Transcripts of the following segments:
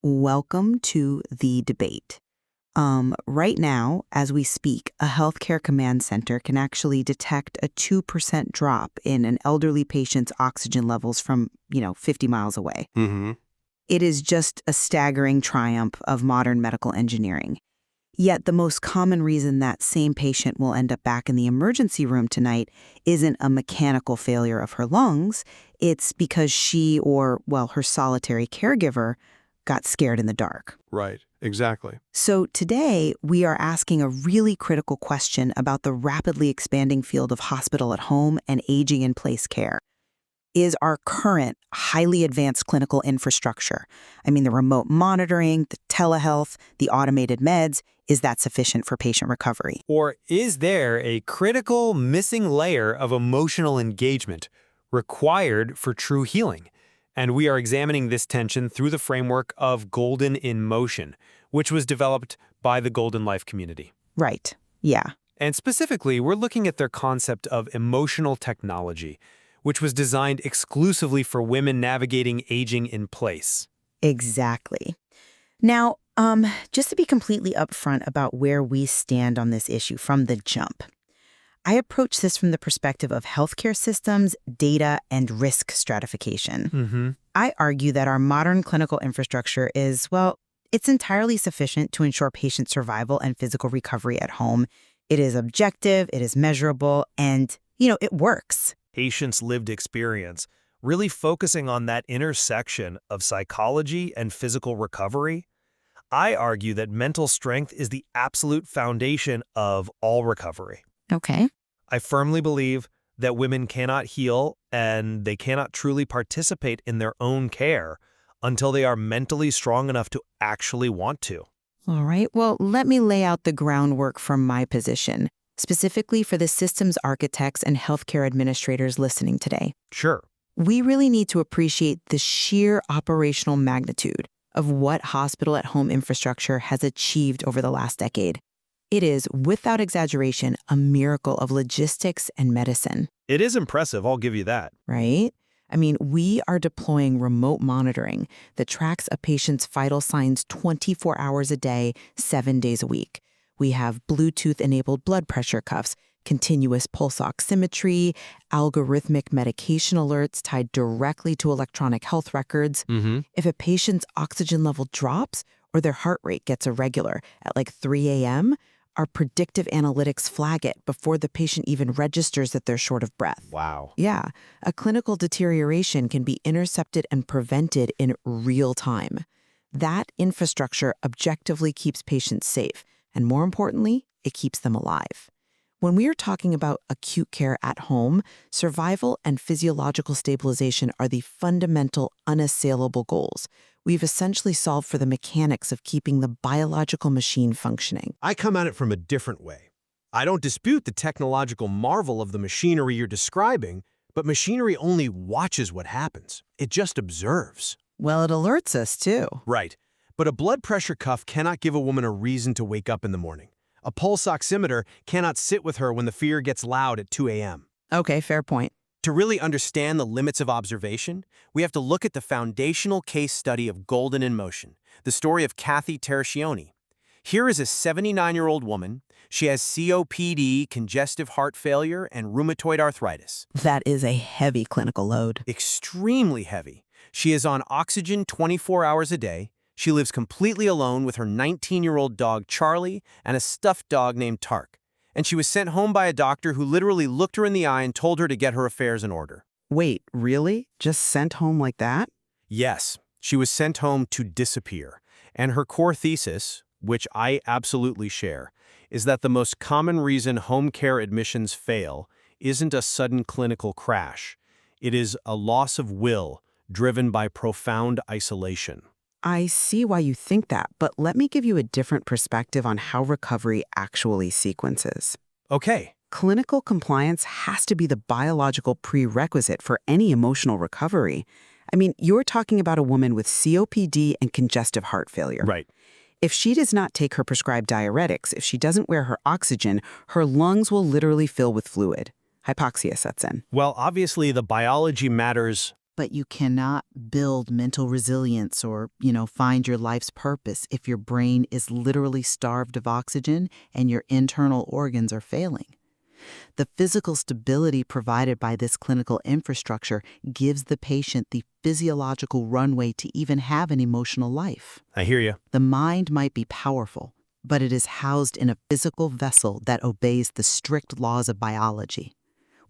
Welcome to the debate. Right now, as we speak, a healthcare command center can actually detect a 2% drop in an elderly patient's oxygen levels from, 50 miles away. Mm-hmm. It is just a staggering triumph of modern medical engineering. Yet the most common reason that same patient will end up back in the emergency room tonight isn't a mechanical failure of her lungs. It's because she or, her solitary caregiver got scared in the dark. Right, exactly. So today, we are asking a really critical question about the rapidly expanding field of hospital at home and aging in place care. Is our current highly advanced clinical infrastructure, the remote monitoring, the telehealth, the automated meds, is that sufficient for patient recovery? Or is there a critical missing layer of emotional engagement required for true healing? And we are examining this tension through the framework of Golden in Motion, which was developed by the Golden Life community. Right. Yeah. And specifically, we're looking at their concept of emotional technology, which was designed exclusively for women navigating aging in place. Exactly. Now, just to be completely upfront about where we stand on this issue from the jump, I approach this from the perspective of healthcare systems, data, and risk stratification. Mm-hmm. I argue that our modern clinical infrastructure is, it's entirely sufficient to ensure patient survival and physical recovery at home. It is objective, it is measurable, and, it works. Patients' lived experience, really focusing on that intersection of psychology and physical recovery. I argue that mental strength is the absolute foundation of all recovery. Okay. I firmly believe that women cannot heal and they cannot truly participate in their own care until they are mentally strong enough to actually want to. All right. Well, let me lay out the groundwork from my position, specifically for the systems architects and healthcare administrators listening today. Sure. We really need to appreciate the sheer operational magnitude of what hospital-at-home infrastructure has achieved over the last decade. It is, without exaggeration, a miracle of logistics and medicine. It is impressive, I'll give you that. Right? We are deploying remote monitoring that tracks a patient's vital signs 24 hours a day, 7 days a week. We have Bluetooth-enabled blood pressure cuffs, continuous pulse oximetry, algorithmic medication alerts tied directly to electronic health records. Mm-hmm. If a patient's oxygen level drops or their heart rate gets irregular at 3 a.m., our predictive analytics flag it before the patient even registers that they're short of breath. Wow. Yeah, a clinical deterioration can be intercepted and prevented in real time. That infrastructure objectively keeps patients safe, and more importantly, it keeps them alive. When we are talking about acute care at home, survival and physiological stabilization are the fundamental, unassailable goals. We've essentially solved for the mechanics of keeping the biological machine functioning. I come at it from a different way. I don't dispute the technological marvel of the machinery you're describing, but machinery only watches what happens. It just observes. Well, it alerts us, too. Right. But a blood pressure cuff cannot give a woman a reason to wake up in the morning. A pulse oximeter cannot sit with her when the fear gets loud at 2 a.m. Okay, fair point. To really understand the limits of observation, we have to look at the foundational case study of Golden in Motion, the story of Kathy Tarochione. Here is a 79-year-old woman. She has COPD, congestive heart failure, and rheumatoid arthritis. That is a heavy clinical load. Extremely heavy. She is on oxygen 24 hours a day. She lives completely alone with her 19-year-old dog, Charlie, and a stuffed dog named Tark. And she was sent home by a doctor who literally looked her in the eye and told her to get her affairs in order. Wait, really? Just sent home like that? Yes, she was sent home to disappear. And her core thesis, which I absolutely share, is that the most common reason home care admissions fail isn't a sudden clinical crash. It is a loss of will driven by profound isolation. I see why you think that, but let me give you a different perspective on how recovery actually sequences. Okay. Clinical compliance has to be the biological prerequisite for any emotional recovery. You're talking about a woman with COPD and congestive heart failure. Right. If she does not take her prescribed diuretics, if she doesn't wear her oxygen, her lungs will literally fill with fluid. Hypoxia sets in. Well, obviously the biology matters, But you cannot build mental resilience or, find your life's purpose if your brain is literally starved of oxygen and your internal organs are failing. The physical stability provided by this clinical infrastructure gives the patient the physiological runway to even have an emotional life. I hear you. The mind might be powerful, but it is housed in a physical vessel that obeys the strict laws of biology.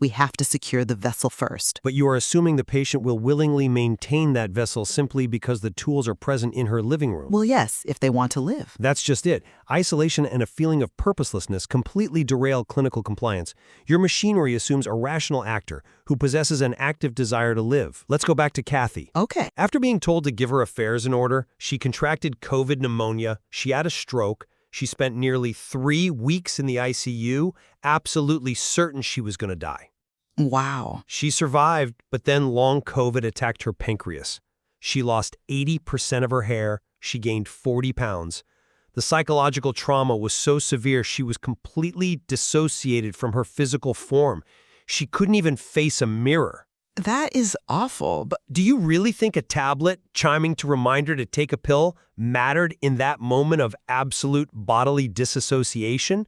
We have to secure the vessel first. But you are assuming the patient will willingly maintain that vessel simply because the tools are present in her living room. Well, yes, if they want to live. That's just it. Isolation and a feeling of purposelessness completely derail clinical compliance. Your machinery assumes a rational actor who possesses an active desire to live. Let's go back to Kathy. Okay. After being told to give her affairs in order, she contracted COVID pneumonia, she had a stroke, she spent nearly 3 weeks in the ICU, absolutely certain she was going to die. Wow. She survived, but then long COVID attacked her pancreas. She lost 80% of her hair. She gained 40 pounds. The psychological trauma was so severe she was completely dissociated from her physical form. She couldn't even face a mirror. That is awful, but Do you really think a tablet chiming to remind her to take a pill mattered in that moment of absolute bodily disassociation?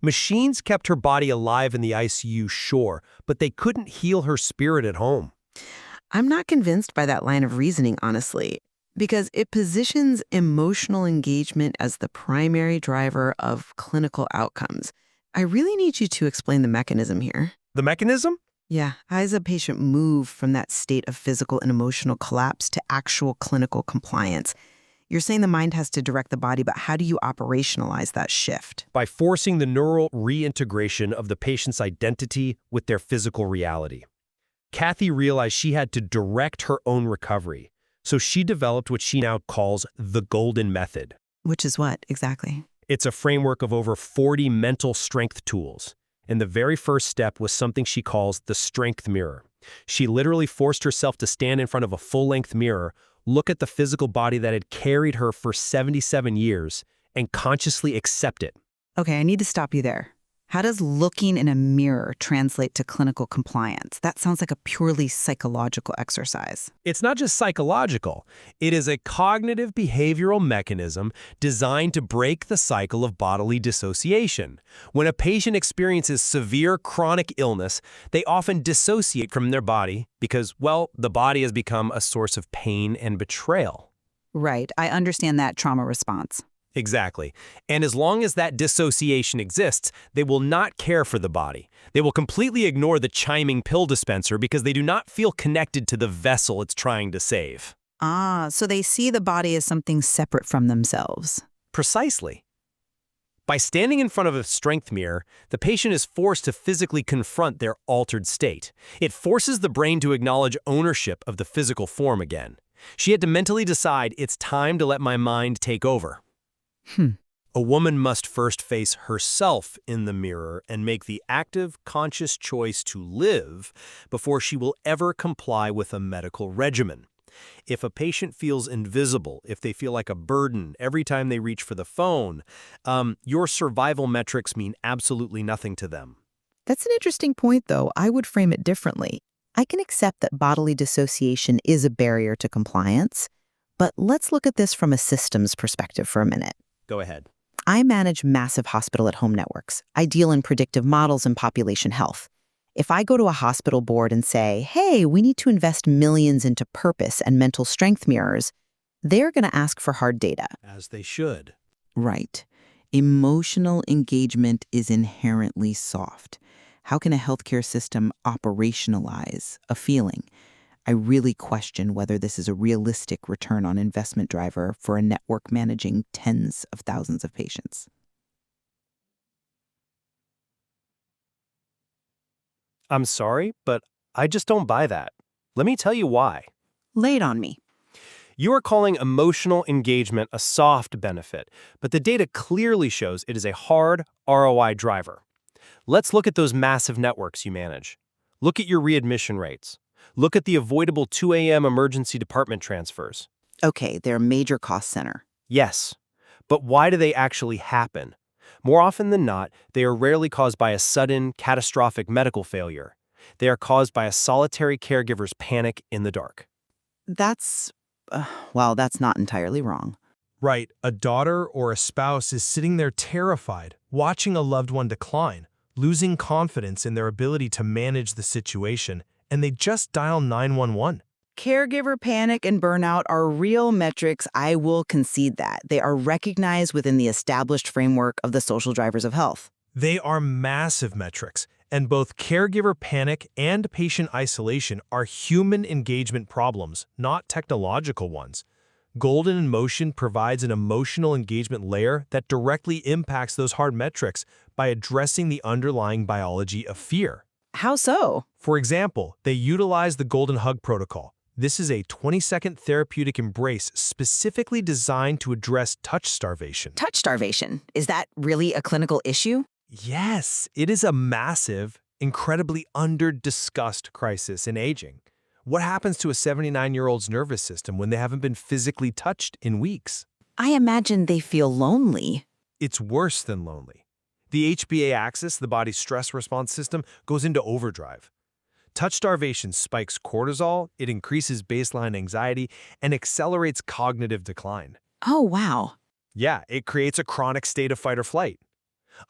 Machines kept her body alive in the ICU, sure, but they couldn't heal her spirit at home. I'm not convinced by that line of reasoning, honestly, because it positions emotional engagement as the primary driver of clinical outcomes. I really need you to explain the mechanism here. The mechanism? Yeah, how does a patient move from that state of physical and emotional collapse to actual clinical compliance? You're saying the mind has to direct the body, but how do you operationalize that shift? By forcing the neural reintegration of the patient's identity with their physical reality. Kathy realized she had to direct her own recovery, so she developed what she now calls the golden method. Which is what, exactly? It's a framework of over 40 mental strength tools. And the very first step was something she calls the strength mirror. She literally forced herself to stand in front of a full-length mirror, look at the physical body that had carried her for 77 years, and consciously accept it. Okay, I need to stop you there. How does looking in a mirror translate to clinical compliance? That sounds like a purely psychological exercise. It's not just psychological. It is a cognitive behavioral mechanism designed to break the cycle of bodily dissociation. When a patient experiences severe chronic illness, they often dissociate from their body because, well, the body has become a source of pain and betrayal. Right, I understand that trauma response. Exactly. And as long as that dissociation exists, they will not care for the body. They will completely ignore the chiming pill dispenser because they do not feel connected to the vessel it's trying to save. Ah, so they see the body as something separate from themselves. Precisely. By standing in front of a strength mirror, the patient is forced to physically confront their altered state. It forces the brain to acknowledge ownership of the physical form again. She had to mentally decide, it's time to let my mind take over. A woman must first face herself in the mirror and make the active, conscious choice to live before she will ever comply with a medical regimen. If a patient feels invisible, if they feel like a burden every time they reach for the phone, your survival metrics mean absolutely nothing to them. That's an interesting point, though. I would frame it differently. I can accept that bodily dissociation is a barrier to compliance, but let's look at this from a systems perspective for a minute. Go ahead. I manage massive hospital-at-home networks. I deal in predictive models and population health. If I go to a hospital board and say, hey, we need to invest millions into purpose and mental strength mirrors, they're going to ask for hard data. As they should. Right. Emotional engagement is inherently soft. How can a healthcare system operationalize a feeling? I really question whether this is a realistic return on investment driver for a network managing tens of thousands of patients. I'm sorry, but I just don't buy that. Let me tell you why. Lay it on me. You are calling emotional engagement a soft benefit, but the data clearly shows it is a hard ROI driver. Let's look at those massive networks you manage. Look at your readmission rates. Look at the avoidable 2 a.m. emergency department transfers. Okay, they're a major cost center. Yes, but why do they actually happen? More often than not, they are rarely caused by a sudden, catastrophic medical failure. They are caused by a solitary caregiver's panic in the dark. That's, well, that's not entirely wrong. Right, a daughter or a spouse is sitting there terrified, watching a loved one decline, losing confidence in their ability to manage the situation, and they just dial 911. Caregiver panic and burnout are real metrics, I will concede that. They are recognized within the established framework of the social drivers of health. They are massive metrics, and both caregiver panic and patient isolation are human engagement problems, not technological ones. Golden in Motion provides an emotional engagement layer that directly impacts those hard metrics by addressing the underlying biology of fear. How so? For example, they utilize the Golden Hug Protocol. This is a 20-second therapeutic embrace specifically designed to address touch starvation. Touch starvation. Is that really a clinical issue? Yes, it is a massive, incredibly under-discussed crisis in aging. What happens to a 79-year-old's nervous system when they haven't been physically touched in weeks? I imagine they feel lonely. It's worse than lonely. The HPA axis, the body's stress response system, goes into overdrive. Touch starvation spikes cortisol, it increases baseline anxiety, and accelerates cognitive decline. Oh, wow. Yeah, it creates a chronic state of fight or flight.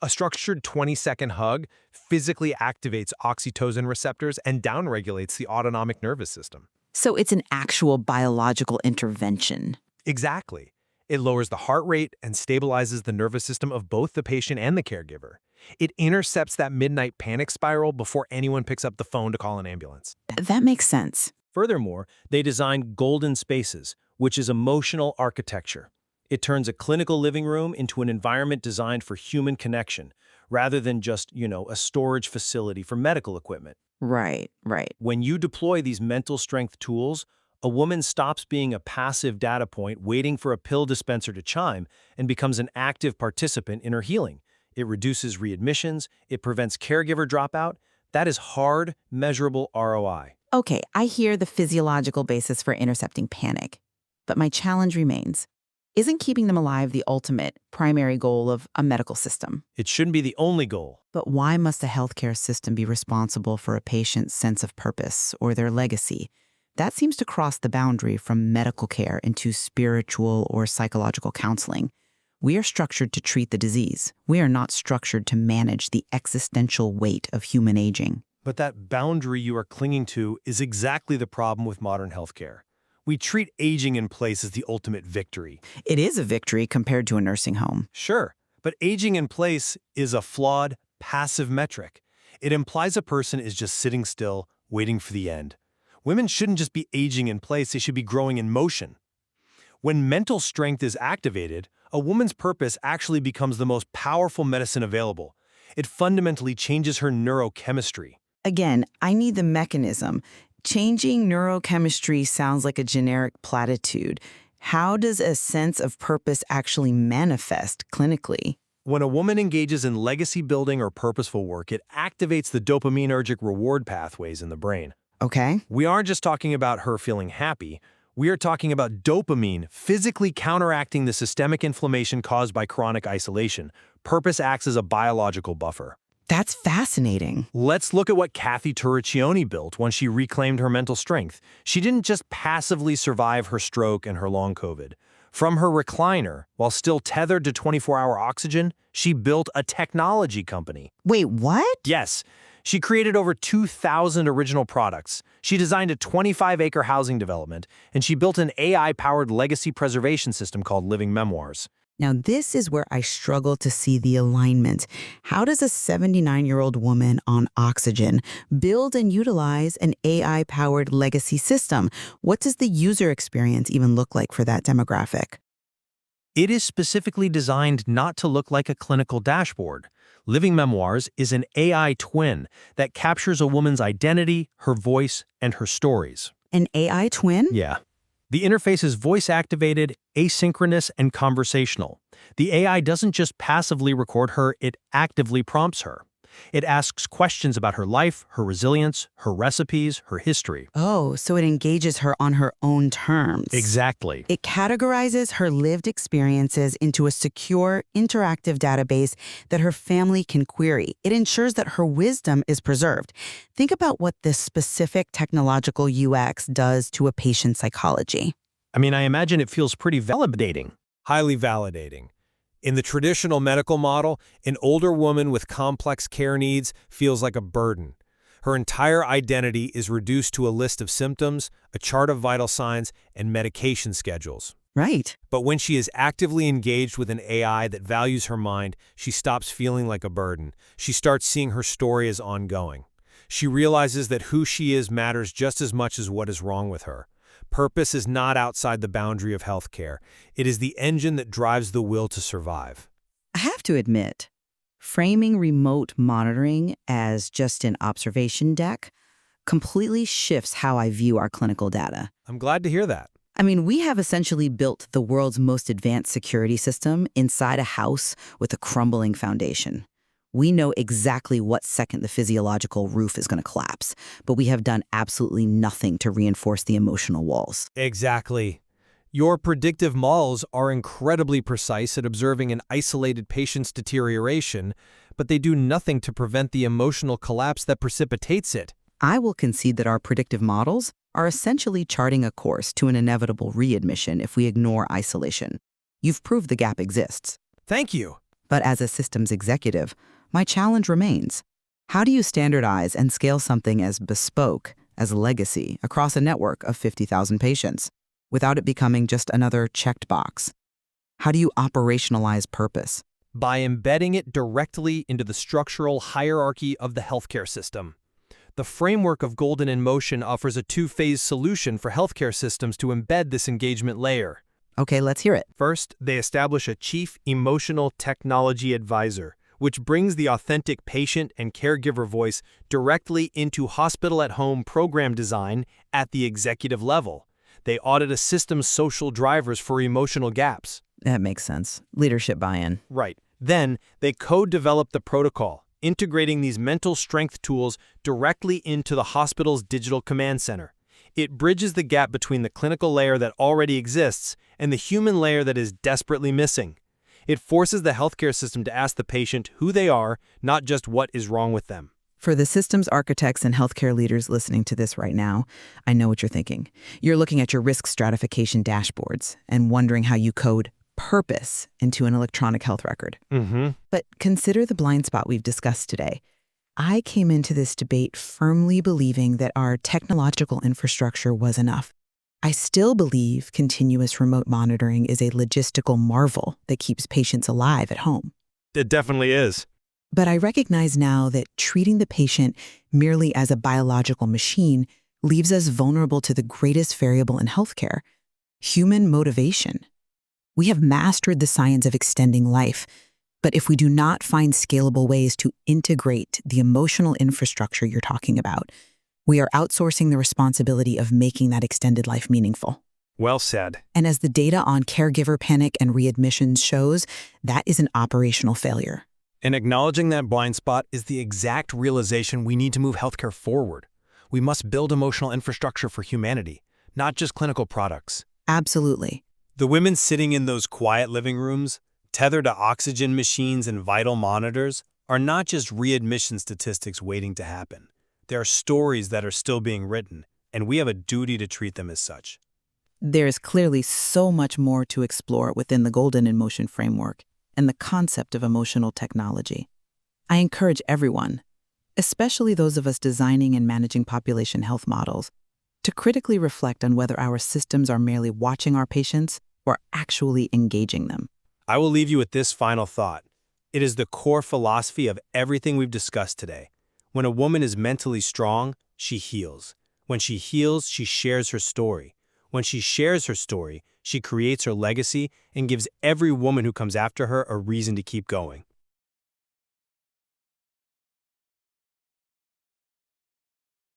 A structured 20-second hug physically activates oxytocin receptors and downregulates the autonomic nervous system. So it's an actual biological intervention. Exactly. It lowers the heart rate and stabilizes the nervous system of both the patient and the caregiver. It intercepts that midnight panic spiral before anyone picks up the phone to call an ambulance. That makes sense. Furthermore, they designed golden spaces, which is emotional architecture. It turns a clinical living room into an environment designed for human connection, rather than just, a storage facility for medical equipment. Right. When you deploy these mental strength tools, a woman stops being a passive data point waiting for a pill dispenser to chime and becomes an active participant in her healing. It reduces readmissions, it prevents caregiver dropout. That is hard, measurable ROI. Okay, I hear the physiological basis for intercepting panic. But my challenge remains. Isn't keeping them alive the ultimate, primary goal of a medical system? It shouldn't be the only goal. But why must a healthcare system be responsible for a patient's sense of purpose or their legacy? That seems to cross the boundary from medical care into spiritual or psychological counseling. We are structured to treat the disease. We are not structured to manage the existential weight of human aging. But that boundary you are clinging to is exactly the problem with modern healthcare. We treat aging in place as the ultimate victory. It is a victory compared to a nursing home. Sure, but aging in place is a flawed, passive metric. It implies a person is just sitting still, waiting for the end. Women shouldn't just be aging in place, they should be growing in motion. When mental strength is activated, a woman's purpose actually becomes the most powerful medicine available. It fundamentally changes her neurochemistry. Again, I need the mechanism. Changing neurochemistry sounds like a generic platitude. How does a sense of purpose actually manifest clinically? When a woman engages in legacy building or purposeful work, it activates the dopaminergic reward pathways in the brain. Okay. We aren't just talking about her feeling happy. We are talking about dopamine physically counteracting the systemic inflammation caused by chronic isolation. Purpose acts as a biological buffer. That's fascinating. Let's look at what Kathy Tarochione built when she reclaimed her mental strength. She didn't just passively survive her stroke and her long COVID. From her recliner, while still tethered to 24-hour oxygen, she built a technology company. Wait, what? Yes. She created over 2,000 original products. She designed a 25-acre housing development, and she built an AI-powered legacy preservation system called Living Memoirs. Now, this is where I struggle to see the alignment. How does a 79-year-old woman on oxygen build and utilize an AI-powered legacy system? What does the user experience even look like for that demographic? It is specifically designed not to look like a clinical dashboard. Living Memoirs is an AI twin that captures a woman's identity, her voice, and her stories. An AI twin? Yeah. The interface is voice-activated, asynchronous, and conversational. The AI doesn't just passively record her, it actively prompts her. It asks questions about her life, her resilience, her recipes, her history. Oh, so it engages her on her own terms. Exactly. It categorizes her lived experiences into a secure, interactive database that her family can query. It ensures that her wisdom is preserved. Think about what this specific technological UX does to a patient's psychology. I mean, I imagine it feels pretty validating. Highly validating. In the traditional medical model, an older woman with complex care needs feels like a burden. Her entire identity is reduced to a list of symptoms, a chart of vital signs, and medication schedules. Right. But when she is actively engaged with an AI that values her mind, she stops feeling like a burden. She starts seeing her story as ongoing. She realizes that who she is matters just as much as what is wrong with her. Purpose is not outside the boundary of healthcare. It is the engine that drives the will to survive. I have to admit, framing remote monitoring as just an observation deck completely shifts how I view our clinical data. I'm glad to hear that. I mean, we have essentially built the world's most advanced security system inside a house with a crumbling foundation. We know exactly what second the physiological roof is going to collapse, but we have done absolutely nothing to reinforce the emotional walls. Exactly. Your predictive models are incredibly precise at observing an isolated patient's deterioration, but they do nothing to prevent the emotional collapse that precipitates it. I will concede that our predictive models are essentially charting a course to an inevitable readmission if we ignore isolation. You've proved the gap exists. Thank you. But as a systems executive, my challenge remains. How do you standardize and scale something as bespoke as legacy across a network of 50,000 patients without it becoming just another checked box? How do you operationalize purpose? By embedding it directly into the structural hierarchy of the healthcare system. The framework of Golden in Motion offers a two-phase solution for healthcare systems to embed this engagement layer. Okay, let's hear it. First, they establish a Chief Emotional Technology Advisor, which brings the authentic patient and caregiver voice directly into hospital-at-home program design at the executive level. They audit a system's social drivers for emotional gaps. That makes sense. Leadership buy-in. Right. Then, they co-develop the protocol, integrating these mental strength tools directly into the hospital's digital command center. It bridges the gap between the clinical layer that already exists and the human layer that is desperately missing. It forces the healthcare system to ask the patient who they are, not just what is wrong with them. For the systems architects and healthcare leaders listening to this right now, I know what you're thinking. You're looking at your risk stratification dashboards and wondering how you code purpose into an electronic health record. But consider the blind spot we've discussed today. I came into this debate firmly believing that our technological infrastructure was enough. I still believe continuous remote monitoring is a logistical marvel that keeps patients alive at home. It definitely is. But I recognize now that treating the patient merely as a biological machine leaves us vulnerable to the greatest variable in healthcare: human motivation. We have mastered the science of extending life, but if we do not find scalable ways to integrate the emotional infrastructure you're talking about, we are outsourcing the responsibility of making that extended life meaningful. Well said. And as the data on caregiver panic and readmissions shows, that is an operational failure. And acknowledging that blind spot is the exact realization we need to move healthcare forward. We must build emotional infrastructure for humanity, not just clinical products. Absolutely. The women sitting in those quiet living rooms, tethered to oxygen machines and vital monitors, are not just readmission statistics waiting to happen. There are stories that are still being written, and we have a duty to treat them as such. There is clearly so much more to explore within the Golden in Motion framework and the concept of emotional technology. I encourage everyone, especially those of us designing and managing population health models, to critically reflect on whether our systems are merely watching our patients or actually engaging them. I will leave you with this final thought. It is the core philosophy of everything we've discussed today. When a woman is mentally strong, she heals. When she heals, she shares her story. When she shares her story, she creates her legacy and gives every woman who comes after her a reason to keep going.